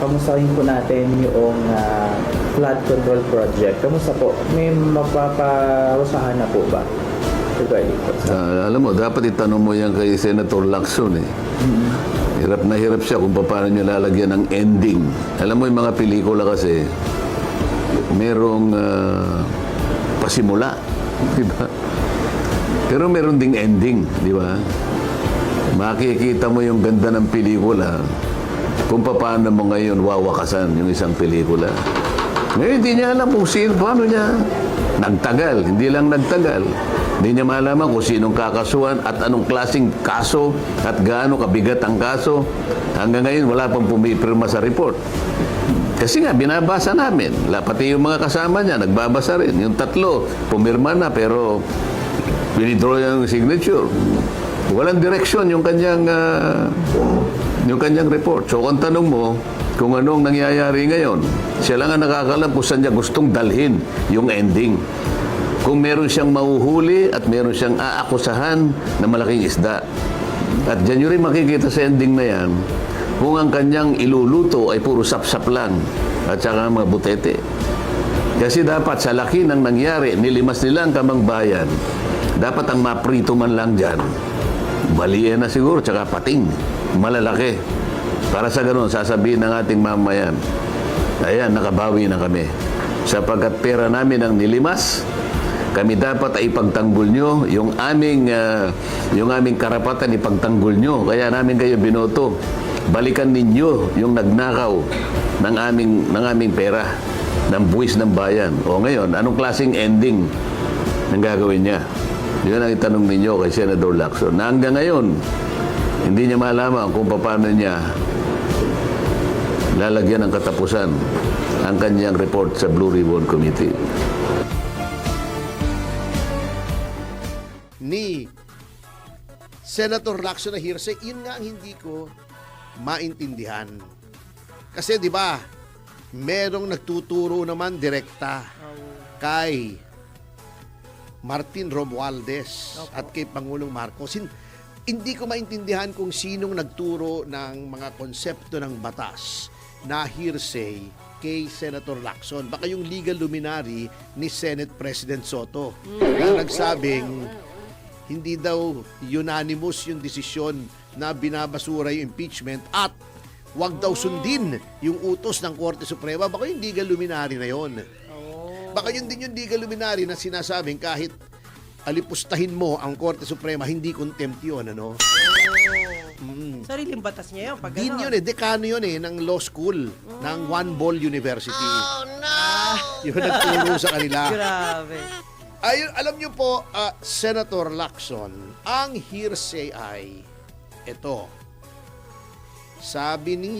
kamustahin po natin yung flood control project. Kamusta po? May mapaparusahan na po ba? Regarding po sa... Alam mo, dapat itanong mo yan kay Senator Lacson eh. Hirap na hirap siya kung paano niya lalagyan ng ending. Alam mo yung mga pelikula kasi, merong pasimula, di ba? Pero meron ding ending, di ba? Makikita mo yung ganda ng pelikula kung paano mo ngayon wawakasan yung isang pelikula. Ngayon, hindi niya alam kung sino, paano niya nagtagal. Hindi lang nagtagal. Hindi niya malaman kung sinong kakasuhan at anong klaseng kaso at gaano kabigat ang kaso. Hanggang ngayon, wala pang pumipirma sa report. Kasi nga, binabasa namin. Pati yung mga kasama niya, nagbabasa rin. Yung tatlo, pumirma na pero withdraw yung signature. Walang direksyon yung kanyang report. So, kung tanong mo kung anong nangyayari ngayon, siya lang ang nakakalam kung saan niya gustong dalhin yung ending. Kung meron siyang mahuhuli at meron siyang aakusahan na malaking isda. At dyan nyo rin makikita sa ending na yan kung ang kanyang iluluto ay puro sapsap lang at saka mga butete. Kasi dapat sa laki ng nangyari, nilimas nila ang Kamang Bayan. Dapat ang maprito man lang dyan, balian na siguro, tsaka pating, malalaki. Para sa ganun, sasabihin ng ating mamayan, ayan, nakabawi na kami. Sapagkat pera namin ang nilimas, kami dapat ay ipagtanggol nyo yung aming karapatan ipagtanggol nyo. Kaya namin kayo binoto. Balikan ninyo yung nagnakaw ng aming pera, ng buwis ng bayan. O ngayon, anong klaseng ending ang gagawin niya? Yun ang itanong ninyo kay Senator Lacson. Na hanggang ngayon, hindi niya malaman kung paano niya lalagyan ng katapusan ang kanyang report sa Blue Ribbon Committee. Ni Senator Lacson na hearsay, yun nga ang hindi ko maintindihan. Kasi 'di ba, merong nagtuturo naman direkta kay Martin Romualdez at kay Pangulong Marcos. Hindi ko maintindihan kung sinong nagturo ng mga konsepto ng batas na hearsay kay Senator Lacson. Baka yung legal luminary ni Senate President Soto na nagsabing hindi daw unanimous yung desisyon na binabasura yung impeachment at wag daw sundin yung utos ng Korte Suprema. Baka yung legal luminary na yon. Baka yun din yung legal luminary na sinasabing kahit alipustahin mo ang Korte Suprema, hindi contempt yun, ano? Sariling batas niya yun. Pag Din yun eh, dekano yun eh, ng law school, ng One Ball University. Oh, no! Yun nagturo sa kanila. Grabe. Ayun, alam niyo po, Senator Lacson, ang hearsay ay ito. Sabi ni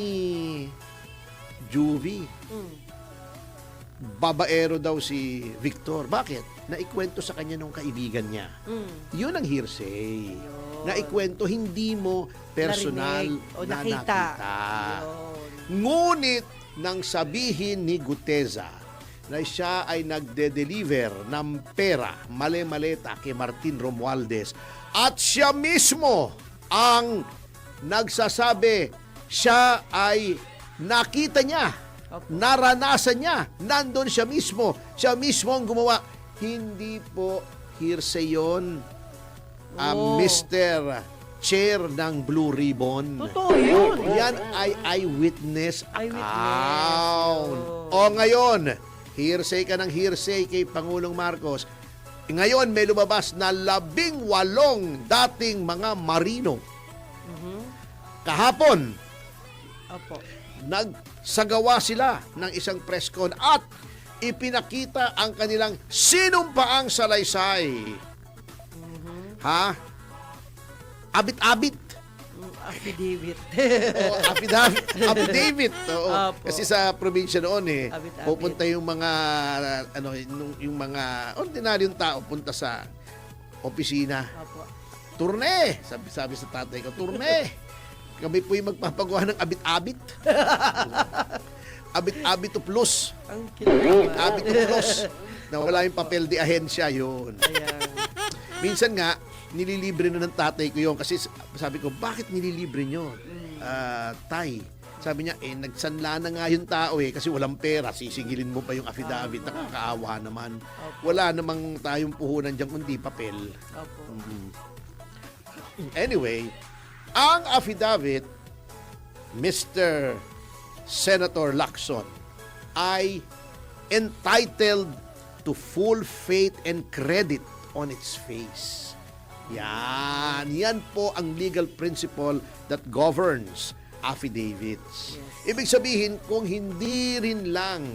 Juvie, babaero daw si Victor. Bakit? Naikwento sa kanya nung kaibigan niya. Yun ang hearsay. Naikwento, hindi mo personal Narinig o na nakita. Ngunit nang sabihin ni Guteza na siya ay nagde-deliver ng pera, male-maleta kay Martin Romualdez at siya mismo ang nagsasabi siya ay nakita niya, naranasan niya, nandun siya mismo ang gumawa. Hindi po hearsay yun, Mr. Chair ng Blue Ribbon. Totoo yun. Yan ay eyewitness account. Yun. O ngayon, hearsay ka ng hearsay kay Pangulong Marcos. Ngayon, may lumabas na 18 dating mga marino. Kahapon, Opo. nagsagawa sila ng isang press con at ipinakita ang kanilang sinumpaang salaysay. Ha? Abit-abit. Affidavit. Affidavit. Oo. Apo. Kasi sa probinsya noon Affidavit. pupunta yung mga yung mga ordinaryong tao punta sa opisina. Opo. Turne, sabi sa tatay ko, turne. Kami po yung magpapagawa ng abit-abit. Abit-abit to plus. Ang kinakabahan. Abit to plus. Na wala yung papel de ahensya, yun. Ayan. Minsan nga, nililibre na ng tatay ko yun. Kasi sabi ko, bakit nililibre nyo? Tay, Sabi niya, nagsanla na nga yung tao kasi walang pera. Sisingilin mo pa yung affidavit, nakakaawa naman. Wala namang tayong puhunan dyan kundi papel. Opo. Anyway, ang affidavit, Mr. Senator Lacson, ay entitled to full faith and credit on its face. Yan po ang legal principle that governs affidavits. Ibig sabihin, kung hindi rin lang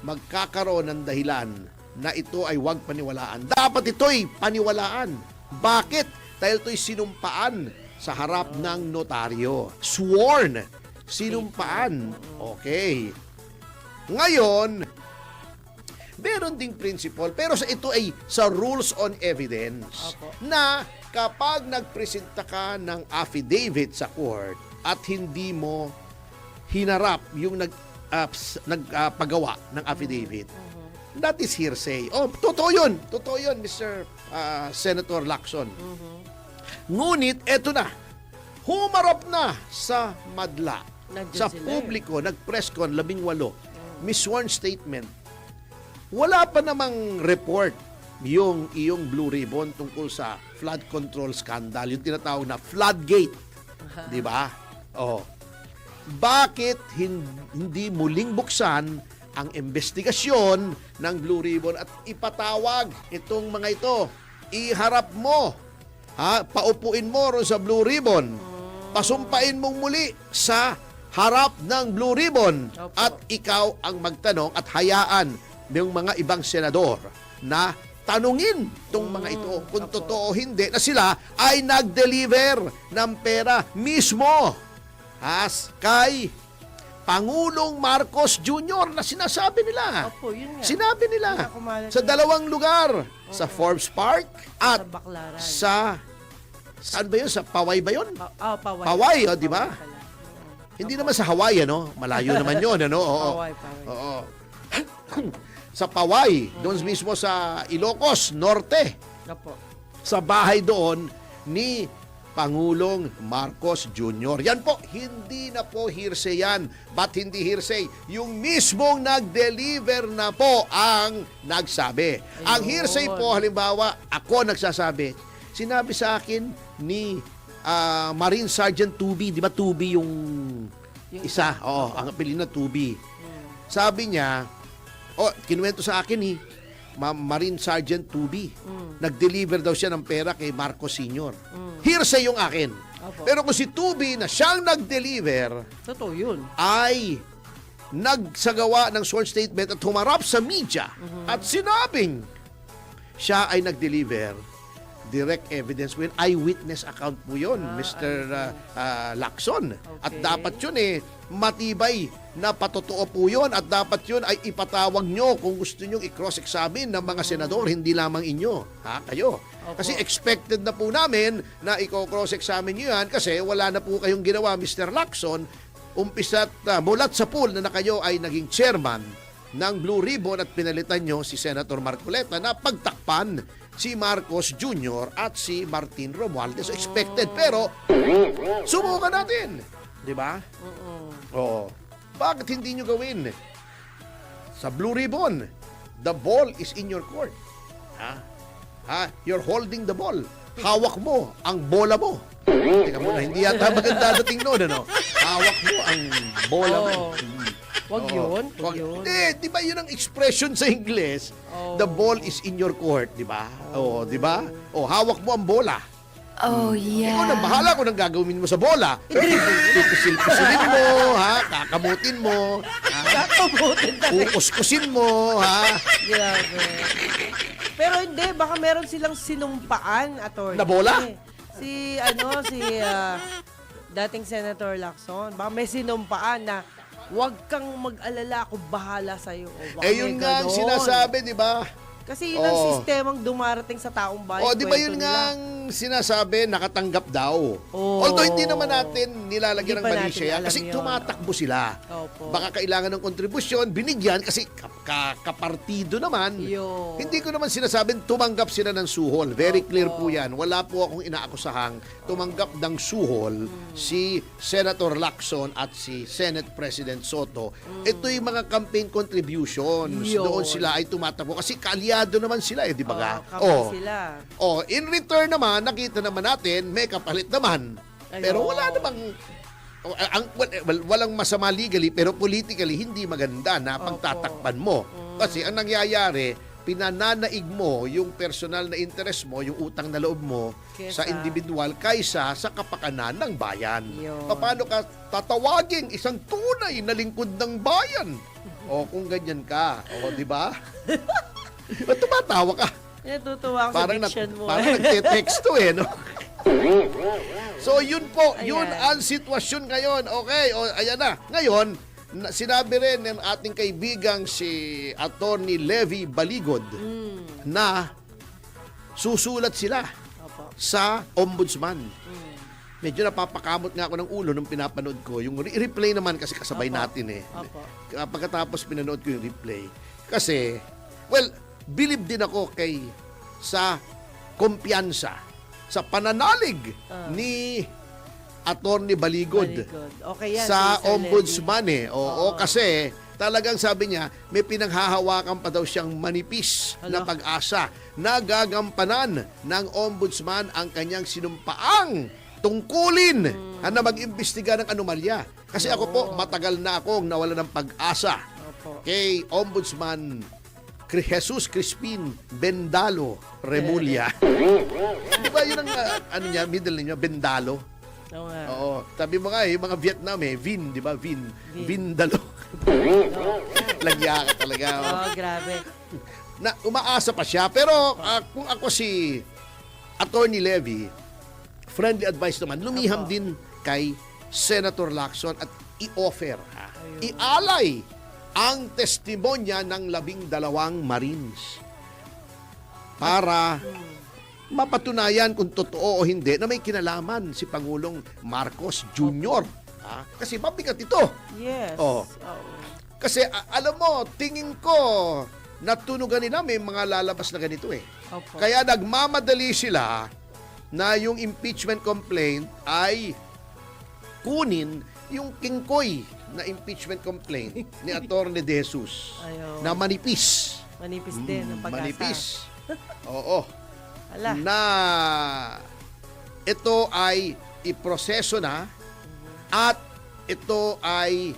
magkakaroon ng dahilan na ito ay huwag paniwalaan, dapat ito'y paniwalaan. Bakit? Dahil ito'y sinumpaan sa harap ng notaryo. Sworn. Sinumpaan. Okay. Ngayon, meron ding principle, pero ito ay sa rules on evidence. Opo. Na kapag nagpresenta ka ng affidavit sa court at hindi mo hinarap yung nagpagawa ng affidavit, that is hearsay. Oh, totoo yun. Totoo yun, Mr. Senator Lacson. Ngunit, eto na. Humarap na sa madla. Nandiyan Sa sila publiko, nag-press con, 18. May sworn statement. Wala pa namang report yung iyong Blue Ribbon tungkol sa flood control scandal, yung tinatawag na floodgate. Di ba? Oh. Bakit hindi muling buksan ang investigasyon ng Blue Ribbon at ipatawag itong mga ito? Iharap mo. Paupuin mo ron sa Blue Ribbon. Pasumpain mong muli sa harap ng Blue Ribbon. Opo. At ikaw ang magtanong at hayaan ng mga ibang senador na tanungin itong mga ito kung Opo. totoo o hindi na sila ay nag-deliver ng pera mismo kay Pangulong Marcos Jr. na sinasabi nila. Opo, yun nga. Sinabi nila Kumalat sa yun. dalawang lugar, sa Forbes Park at Sa Baclaran. saan ba yun? Sa Paway ba yun? Paway. Paway, di ba? Paway pala. Hindi naman sa Hawaii, ano? Malayo naman yun, ano? Oo. Paway. Oo. Sa Paway, doon mismo sa Ilocos Norte, Opo. sa bahay doon ni Pangulong Marcos Jr. Yan po, hindi na po hearsay yan. Ba't hindi hearsay? Yung mismong nag-deliver na po ang nagsabi. Ang hearsay po, halimbawa, ako nagsasabi, sinabi sa akin ni Marine Sergeant Tubi, di ba Tubi yung isa? Oo, ang apelyido na Tubi. Sabi niya, kinuwento sa akin Marine Sergeant Tubi. Nag-deliver daw siya ng pera kay Marcos Sr. Hearsay yung akin. Opo. Pero kung si Tubi na siyang nag-deliver Totoo yun. ay nagsagawa ng sworn statement at humarap sa media at sinabing siya ay nag-deliver, direct evidence with eyewitness account po yun, Mr. Lacson. At Okay. dapat yun matibay na patotoo po yun at dapat yun ay ipatawag nyo kung gusto nyo i-cross-examine ng mga senador, hindi lamang inyo. Kayo. Opo. Kasi expected na po namin na i-cross-examine nyo yan kasi wala na po kayong ginawa, Mr. Lacson. Umpisa't mulat sa pool na kayo ay naging chairman ng Blue Ribbon at pinalitan nyo si Senator Marcoleta na pagtakpan si Marcos Jr. at si Martin Romualdez. So expected, pero subukan natin. Di ba? Oo. Bakit hindi nyo gawin? Sa Blue Ribbon, the ball is in your court. You're holding the ball. Hawak mo ang bola mo. Teka muna, hindi yata maganda dating noon, ano? Hawak mo ang bola mo. Wag yun. Wag yun. Hindi, di ba yun ang expression sa Ingles? Oh. The ball is in your court, di ba? Oh, di ba? Oh, hawak mo ang bola. Oh, yeah. Ikaw na bahala kung anong gagawin mo sa bola. Pipisil-pisilin mo, kakamutin mo, Kakabutin talaga. kukuskusin mo, Grabe. Pero hindi, baka meron silang sinumpaan, attorney. Na bola? Si dating Senator Lacson, baka may sinumpaan na huwag kang mag-alala, ako bahala sa'yo. O baka yun may nga ang ganon. sinasabi, di ba? Kasi yun ang Oo. sistemang dumarating sa taong bayan. O, di ba kwento yun nila. nga ang sinasabi, nakatanggap daw. Oh. Although hindi naman natin nilalagyan ng Hindi pa mali natin siya alam kasi yun. tumatakbo sila. Opo. Baka kailangan ng kontribusyon, binigyan kasi kapartido naman. Yo. Hindi ko naman sinasabing tumanggap sila ng suhol. Very clear po yan. Wala po akong inaakusahang tumanggap ng suhol si Senator Lacson at si Senate President Soto. Ito yung mga campaign contributions. Yun. Doon sila ay tumatakbo kasi kaalyado naman sila di ba ga? Kapag sila. In return naman, nakita naman natin, may kapalit naman. Pero wala namang, walang masama legally, pero politically, hindi maganda na pagtatakpan mo. Kasi ang nangyayari, pinananaig mo yung personal na interest mo, yung utang na loob mo sa individual kaysa sa kapakanan ng bayan. Yun. Paano ka tatawaging isang tunay na lingkod ng bayan? O kung ganyan ka, o di ba? Ba't tumatawa ka? Natutuwa ako sa diction mo. Parang nagte-texto no? So yun po, yun Ayan. ang sitwasyon ngayon. Okay, ayan na. Ngayon, sinabi rin ng ating kaibigang si Attorney Levy Baligod na susulat sila Opo. sa ombudsman. Medyo napapakamot nga ako ng ulo nung pinapanood ko. Yung replay naman kasi kasabay Opo. natin Opo. Pagkatapos pinanood ko yung replay. Kasi, believe din ako sa kumpiyansa, sa pananalig ni Attorney Baligod. Okay yan. Sa si Sir ombudsman Levy. Oo, kasi talagang sabi niya, may pinanghahawakan pa daw siyang manipis na Hala. pag-asa na gagampanan ng ombudsman ang kanyang sinumpaang tungkulin na mag-imbestiga ng anomalya. Kasi ako po, matagal na akong nawala ng pag-asa Opo. kay Ombudsman Jesus Crispin Bendalo Remulla. Di ba yun ang middle niya, Bendalo? Oo nga. Oo. Sabi mo nga yung mga Vietnam Vin, di ba? Vindalo. Lagya ka talaga. Grabe. Na umaasa pa siya. Pero kung ako si Attorney Levy, friendly advice naman, lumiham din kay Senator Lacson at i-offer, ialay ang testimonya ng 12 Marines para mapatunayan kung totoo o hindi na may kinalaman si Pangulong Marcos Jr. Kasi mabigat ito. Yes. Oo. Kasi alam mo, tingin ko natunugan nila may mga lalabas na ganito Opo. Kaya nagmamadali sila na yung impeachment complaint ay kunin yung kingkoy na impeachment complaint ni Atty. De Jesus Ayaw. na manipis. Manipis din ang pag-asa. Manipis. Oo. Ala. Na ito ay iproseso na at ito ay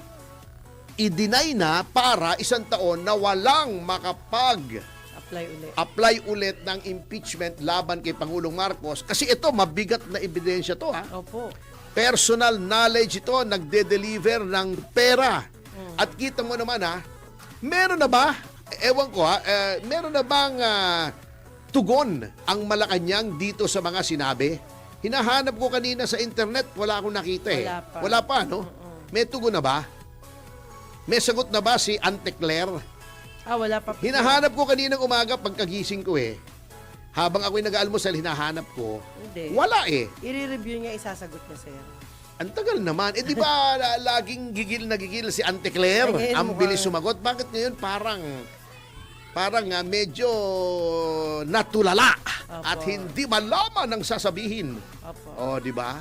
i-deny na para 1 taon na walang Apply ulit. apply ulit ng impeachment laban kay Pangulong Marcos kasi ito mabigat na ebidensya to Opo. Personal knowledge ito, nagde-deliver ng pera. At kita mo naman meron na ba, ewan ko meron na bang tugon ang Malacanang dito sa mga sinabi? Hinahanap ko kanina sa internet, wala akong nakita Wala pa. no? May tugon na ba? May sagot na ba si Ante Claire? Wala pa. Hinahanap ko kaninang umaga pagkagising ko Habang ako'y nag-almusal, hinahanap ko. Hindi. Wala I-review niya, isasagot niya sir. Ang tagal naman. Di ba laging gigil na gigil si Ante Claire? Ngayon, Ang bilis mukhang- sumagot. Bakit ngayon parang medyo natulala Opo. at hindi malaman ang sasabihin. Opo. Di ba?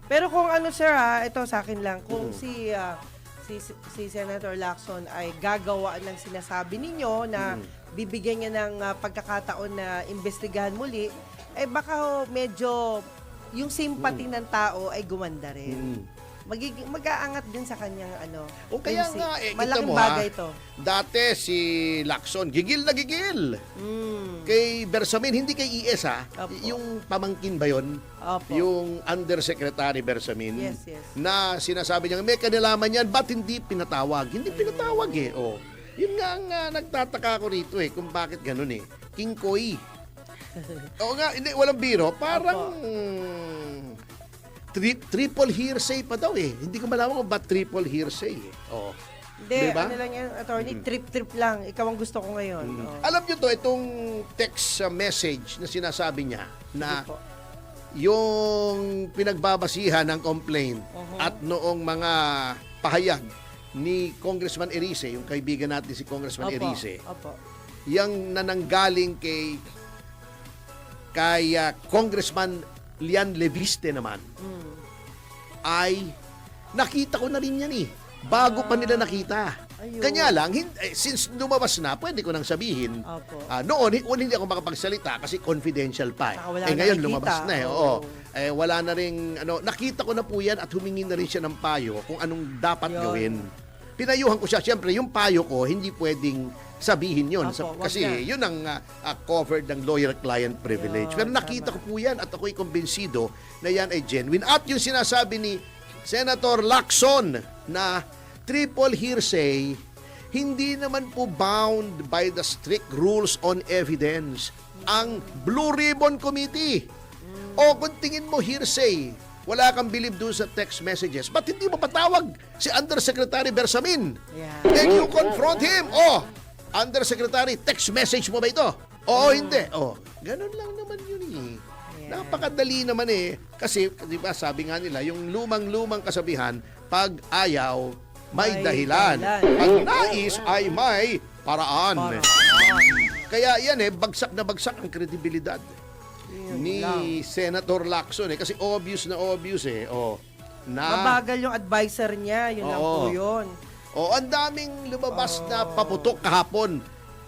Pero kung sir ito sa akin lang, kung si Senator Lacson ay gagawa ng sinasabi ninyo na bibigyan niya ng pagkakataon na imbestigahan muli, baka medyo yung sympathy ng tao ay gumanda rin. Mag-aangat din sa kanyang O kaya prinsip. nga, kita Malaking mo bagay ito. Dati si Lacson, gigil na gigil. Kay Bersamin, hindi kay ES Opo. Yung pamangkin ba yun? Opo. Yung Undersecretary Bersamin. Yes. Na sinasabi niya, may kanalaman yan, ba't hindi pinatawag? Hindi pinatawag Yun nga ang nagtataka ko rito kung bakit ganun King Koy. Oo nga, hindi, walang biro. Parang triple hearsay pa daw Hindi ko malaman kung ba't triple hearsay Hindi, Diba? ano lang yan, attorney, trip lang. Ikaw ang gusto ko ngayon. Alam nyo to, itong text message na sinasabi niya na Sige po. yung pinagbabasihan ng complaint at noong mga pahayag ni Congressman Erice, yung kaibigan natin si Congressman Erice, Opo. yung nananggaling kay Congressman Lian Leviste naman, ay nakita ko na rin yan bago pa nila nakita. Ayun. Kanya lang, since lumabas na, pwede ko nang sabihin, Opo. noon hindi ako makapagsalita kasi confidential pa. Saka wala Ngayon nakikita. lumabas na Oo. Wala na rin, nakita ko na po yan at humingi na rin siya ng payo kung anong dapat Yun. gawin. Pinayuhan ko siya. Siyempre, yung payo ko, hindi pwedeng sabihin yun. Opo, wag Kasi na. yun ang covered ng lawyer-client privilege. Yun, Pero nakita tama. ko po yan at ako'y kumbinsido na yan ay genuine. At yung sinasabi ni Senator Lacson na triple hearsay, hindi naman po bound by the strict rules on evidence ang Blue Ribbon Committee. O kung tingin mo hearsay, wala kang believe doon sa text messages, ba't hindi mo patawag si Undersecretary Bersamin? Yeah. And you confront him. Undersecretary, text message mo ba ito? Hindi. Ganun lang naman yun Yeah. Napakadali naman Kasi, di ba, sabi nga nila, yung lumang-lumang kasabihan, pag ayaw, may May dahilan. dahilan. Pag nais ay may paraan. Kaya yan bagsak na bagsak ang kredibilidad ni Senator Lacson kasi obvious na obvious na Mabagal yung advisor niya, yun lang po yun. ang daming lumabas na paputok kahapon.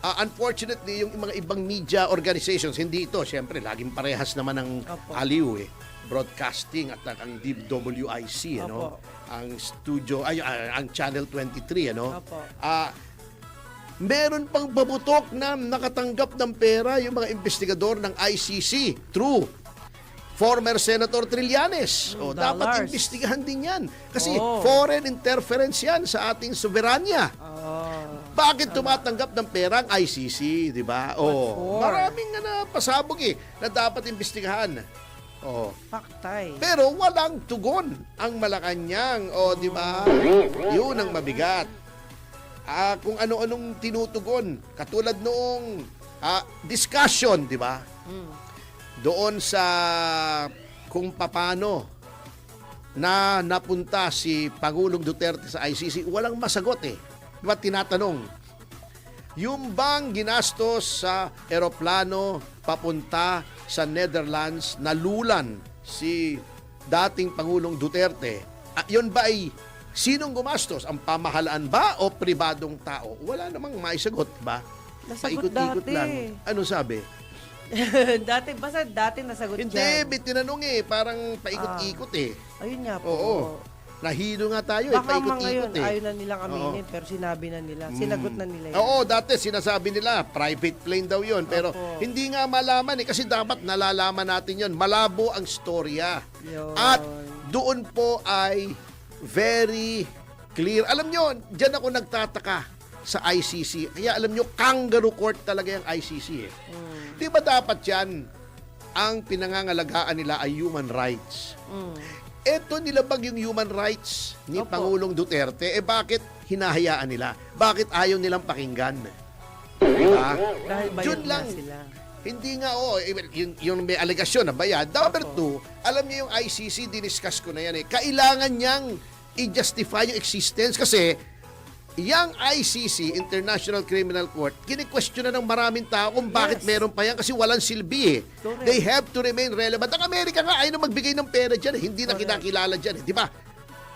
Unfortunately, yung mga ibang media organizations, hindi ito. Siyempre, laging parehas naman ang Opo. aliw broadcasting at ang DWIC, Opo. ang studio, ang Channel 23, Opo. meron pang babutok na nakatanggap ng pera yung mga investigador ng ICC through former Senator Trillanes. Dapat dollars. imbestigahan din yan. Kasi Oo. foreign interference yan sa ating soberanya. Bakit tumatanggap ng pera ang ICC, di ba? for? Maraming pasabog na dapat imbestigahan. Paktay. Pero walang tugon ang Malacanang, di ba? Yun ang mabigat. Kung ano-anong tinutugon, katulad noong discussion, di ba? Doon sa kung paano na napunta si Pangulong Duterte sa ICC, walang masagot Di ba tinatanong, yung bang ginastos sa eroplano papunta sa Netherlands, nalulan si dating Pangulong Duterte, yun ba ay sinong gumastos? Ang pamahalaan ba o pribadong tao? Wala namang maisagot ba? Nasagot Paikot-ikot dati. lang. Ano sabi? dati nasagot Hindi, dyan. may tinanong parang paikot-ikot Ayun nga po. Oo. Nahilo nga tayo Baka mga paikot-ikot ngayon, ayaw na nilang aminin, pero sinabi na nila. Sinagot na nila yun. Oo, dati sinasabi nila, private plane daw yun. Pero Opo. hindi nga malaman kasi dapat nalalaman natin yun. Malabo ang storya. Yun. At doon po ay very clear. Alam nyo, dyan ako nagtataka sa ICC. Kaya alam nyo, kangaroo court talaga yung ICC Di ba dapat yan, ang pinangangalagaan nila ay human rights? Eto nilabag yung human rights ni Opo. Pangulong Duterte, bakit hinahayaan nila? Bakit ayaw nilang pakinggan? Diba? Dahil bayad Yun na lang. sila. Hindi nga, yung may alegasyon na bayad. Number two, alam niyo yung ICC, diniscuss ko na yan Kailangan niyang i-justify yung existence kasi yung ICC, International Criminal Court, kini-question na ng maraming tao kung bakit Yes. meron pa yan kasi walang silbi Correct. They have to remain relevant. Ang Amerika nga, ayaw na magbigay ng pera dyan Hindi na kinakilala dyan Di ba?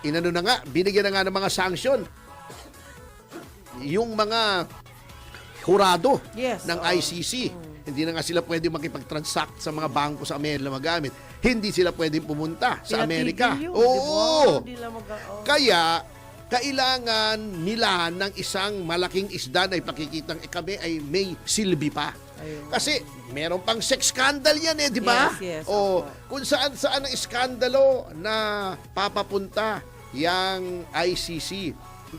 Inano na nga, binigyan na nga ng mga sanction yung mga hurado Yes, ng oo. ICC. Hindi na nga sila pwede makipag-transact sa mga bangko sa Amerika magamit. Hindi sila pwedeng pumunta sa Amerika. Pinatigil yun, Oo. di ba? Hindi lang Kaya, kailangan nila ng isang malaking isda na ipakikitang kami ay may silbi pa. Ayun. Kasi meron pang sex scandal yan di ba? Yes, O opo. kung saan-saan ang iskandalo na papapunta yang ICC.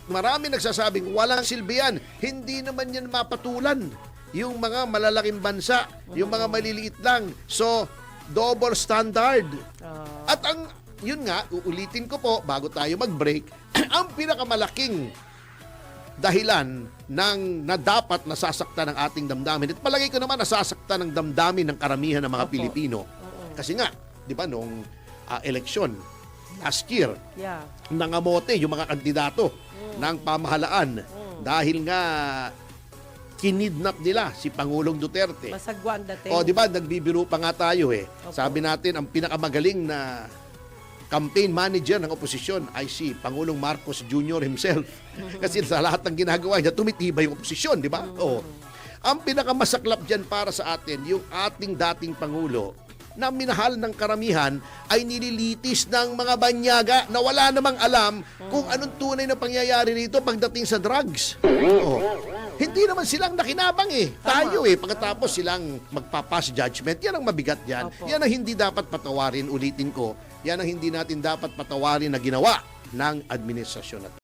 Marami nagsasabing walang silbi yan. Hindi naman yan mapatulan. Yung mga malalaking bansa, yung mga maliliit lang. So, double standard. At yun nga, uulitin ko po bago tayo mag-break, ang pinakamalaking dahilan ng na dapat nasasaktan ng ating damdamin. At palagay ko naman nasasaktan ng damdamin ng karamihan ng mga Opo. Pilipino. Kasi nga, di ba, nung eleksyon last year. Yeah. Nangamote yung mga kandidato ng pamahalaan dahil nga kinidnap nila si Pangulong Duterte. Masagwan dating. O, di ba, nagbibiro pa nga tayo eh. Opo. Sabi natin, ang pinakamagaling na campaign manager ng oposisyon ay si Pangulong Marcos Jr. himself. Kasi sa lahat ng ginagawa niya, tumitibay yung oposisyon, di ba? O, ang pinakamasaklap dyan para sa atin, yung ating dating Pangulo, na minahal ng karamihan ay nililitis ng mga banyaga na wala namang alam kung anong tunay na pangyayari rito pagdating sa drugs. Oh. Hindi naman silang nakinabang eh. Tayo eh. Pagkatapos silang magpapass judgment, yan ang mabigat yan. Opo. Yan ang hindi dapat patawarin, ulitin ko. Yan ang hindi natin dapat patawarin na ginawa ng administrasyon na to.